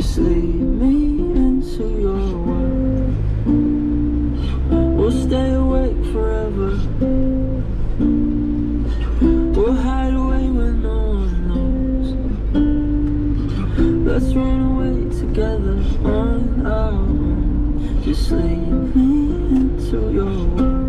Just lead me into your world. We'll stay awake forever. We'll hide away when no one knows. Let's run away together on our own. Just lead me into your world.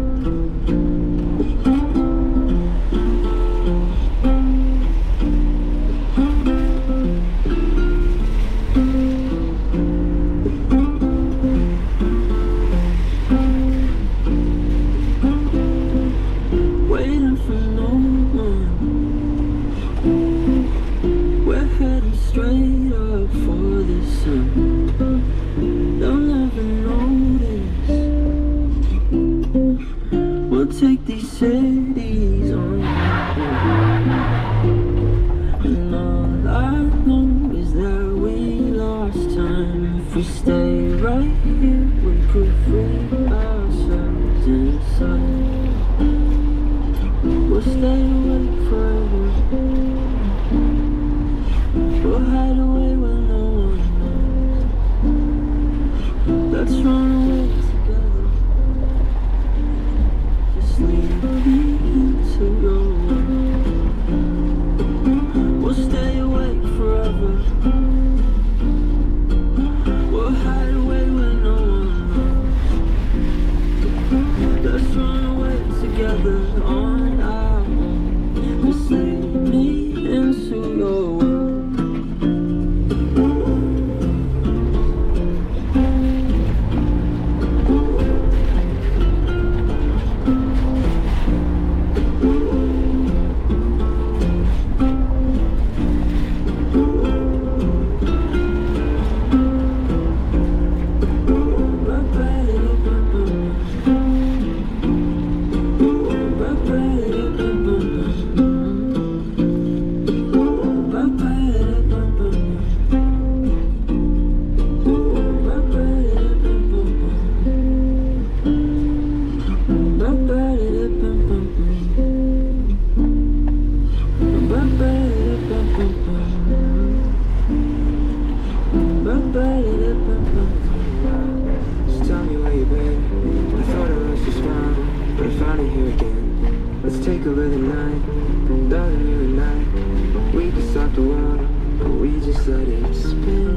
Waiting for no one. We're heading straight up for the sun. They'll never notice. We'll take these cities on. And all I know is that we lost time. If we stay right here, we could free ourselves inside. We'll stay awake forever. We'll hide away when no one knows. Let's run away together. Just lead me into your world. We'll stay awake forever. We'll hide away when no one knows. Let's run away together on our own. Just lead me into your world. Just tell me where you've been. I thought I lost your smile, but I found it here again. Let's take over the night, darling, you and I. We can stop the world, but we just let it spin.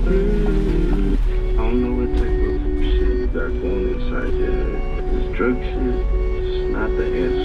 I don't know what type of shit you got going inside there. This drug shit is not the answer.